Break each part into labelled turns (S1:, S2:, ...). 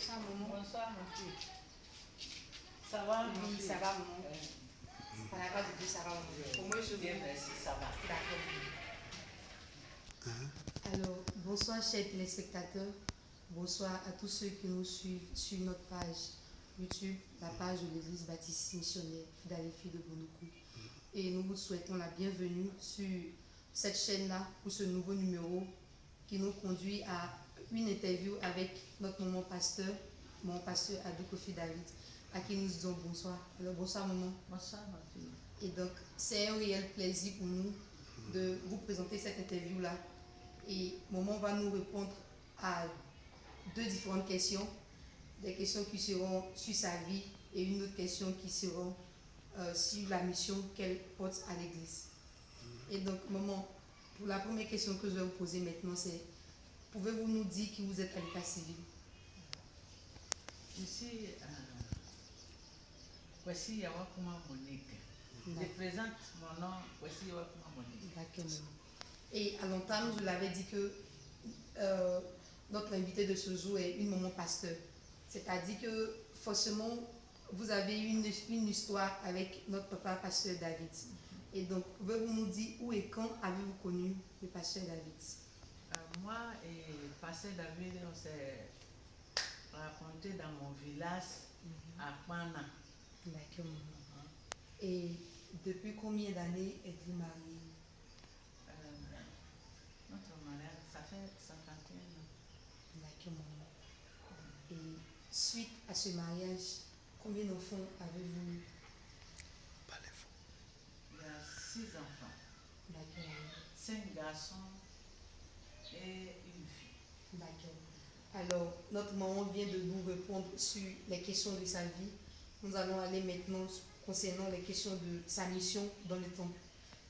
S1: Bonsoir, maman.
S2: Bonsoir, mon fils. Ça va, mon
S1: Oui,
S2: fils?
S1: ça va, maman. Par la grâce de Dieu, ça va, maman. Au moins, je
S2: Bien,
S1: vous...
S2: merci, ça va.
S1: D'accord. Alors, bonsoir, chers téléspectateurs. Bonsoir à tous ceux qui nous suivent sur notre page YouTube, la page de l'Église baptiste missionnaire Philadelphie de Bonoukou. Et nous vous souhaitons la bienvenue sur cette chaîne-là pour ce nouveau numéro qui nous conduit à une interview avec notre maman pasteur, mon pasteur Adou Kofi David, à qui nous disons bonsoir. Alors, bonsoir, maman.
S2: Bonsoir, ma fille.
S1: Et donc, c'est un réel plaisir pour nous de vous présenter cette interview-là. Et maman va nous répondre à deux différentes questions. Des questions qui seront sur sa vie et une autre question qui seront sur la mission qu'elle porte à l'église. Et donc, maman, pour la première question que je vais vous poser maintenant, c'est: pouvez-vous nous dire qui vous êtes à l'état civil?
S2: Ici, voici Yawakuma Monique. Je présente mon nom, voici Yawakuma Monique.
S1: D'accord, maman. Et à l'entame, je l'avais dit que notre invité de ce jour est une maman pasteur. C'est-à-dire que forcément, vous avez une histoire avec notre papa pasteur David. Et donc, pouvez-vous nous dire où et quand avez-vous connu le pasteur David?
S2: Moi et pasteur David, on s'est rencontrés dans mon village à Pana.
S1: D'accord, maman. Et depuis combien d'années êtes-vous mariés?
S2: Notre mariage, ça fait 51 ans.
S1: D'accord, maman. Et suite à ce mariage, combien d'enfants avez-vous eu?
S2: Il y a 6 enfants,
S1: D'accord, maman.
S2: 5 garçons et une fille.
S1: D'accord. Alors, notre maman vient de nous répondre sur les questions de sa vie. Nous allons aller maintenant concernant les questions de sa mission dans le temple.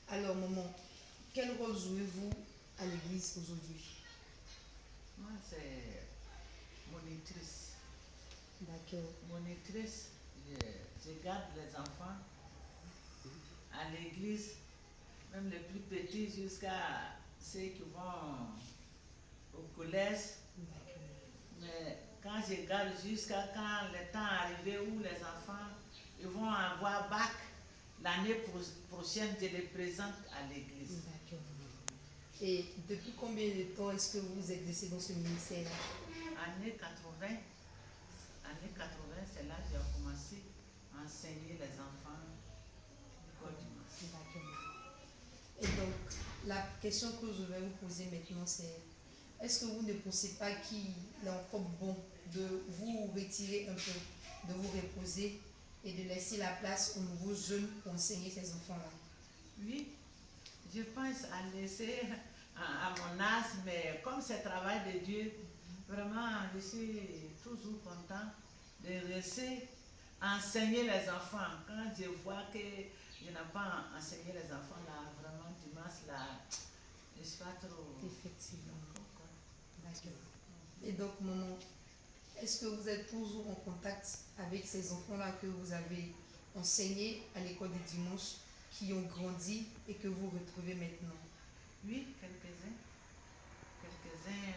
S1: Alors, maman, quel rôle jouez-vous à l'église aujourd'hui?
S2: Moi, c'est monitrice.
S1: D'accord.
S2: Monitrice, je garde les enfants à l'église, même les plus petits jusqu'à ceux qui vont au collège.
S1: D'accord.
S2: Mais quand je garde jusqu'à quand le temps arrivé où les enfants ils vont avoir bac, l'année prochaine, je les présente à l'église.
S1: D'accord. Et depuis combien de temps est-ce que vous exercez dans ce ministère-là?
S2: Année 80, c'est là que j'ai commencé à enseigner les enfants du Code du Mas.
S1: D'accord. Et donc, la question que je vais vous poser maintenant, c'est: est-ce que vous ne pensez pas qu'il est encore bon de vous retirer un peu, de vous reposer et de laisser la place aux nouveaux jeunes pour enseigner ces enfants-là?
S2: Oui, je pense à laisser à mon âge, mais comme c'est le travail de Dieu, vraiment, je suis toujours content de rester enseigner les enfants. Quand je vois que je n'ai pas enseigné les enfants, là, vraiment, dimanche, là, je ne suis pas trop...
S1: Effectivement. D'accord. Et donc, maman, est-ce que vous êtes toujours en contact avec ces enfants-là que vous avez enseignés à l'école du dimanche, qui ont grandi et que vous retrouvez maintenant?
S2: Oui, quelques-uns. Quelques-uns,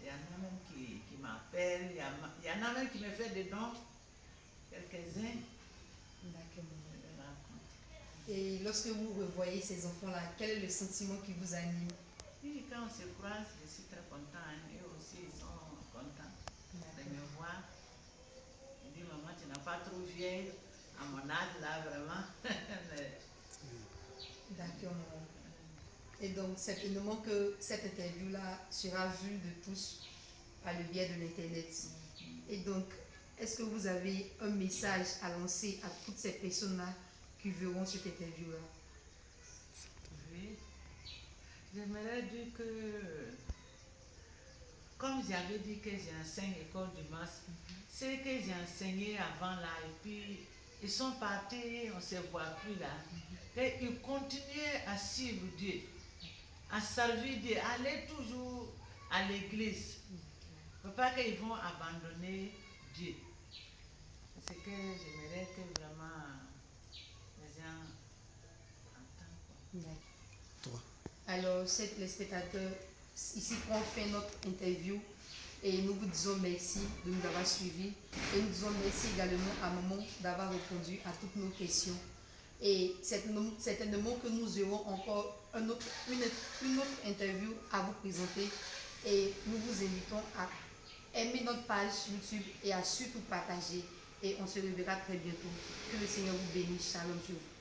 S2: il y en a même qui m'appellent, il y en a même qui me font des dons. Quelques-uns,
S1: D'accord, maman.
S2: je les raconte.
S1: Et lorsque vous revoyez ces enfants-là, quel est le sentiment qui vous anime?
S2: Oui, quand on se croise, je suis très content. Hein. Eux aussi, ils sont contents de me voir. Ils disent: maman, tu n'as pas trop vieilli à mon âge, là, vraiment. Mais,
S1: D'accord, maman. Et donc, certainement que cette interview-là sera vue de tous par le biais de l'Internet. Et donc, est-ce que vous avez un message à lancer à toutes ces personnes-là qui verront cette interview-là?
S2: oui, j'aimerais dire que, comme j'avais dit que j'enseigne l'école du Mas, c'est que j'ai enseigné avant là, et puis ils sont partis, on ne se voit plus là. Et ils continuaient à suivre Dieu, à servir Dieu, à aller toujours à l'église. Il ne faut pas qu'ils vont abandonner Dieu. C'est ce que j'aimerais que vraiment les gens entendent.
S1: D'accord. Alors, chers téléspectateurs, ici qu'on fait notre interview, Et nous vous disons merci de nous avoir suivis. Et nous disons merci également à Maman d'avoir répondu à toutes nos questions. Et certainement que nous aurons encore une autre interview à vous présenter. Et nous vous invitons à aimer notre page YouTube et à surtout partager. Et on se reverra très bientôt. Que le Seigneur vous bénisse. Shalom sur vous.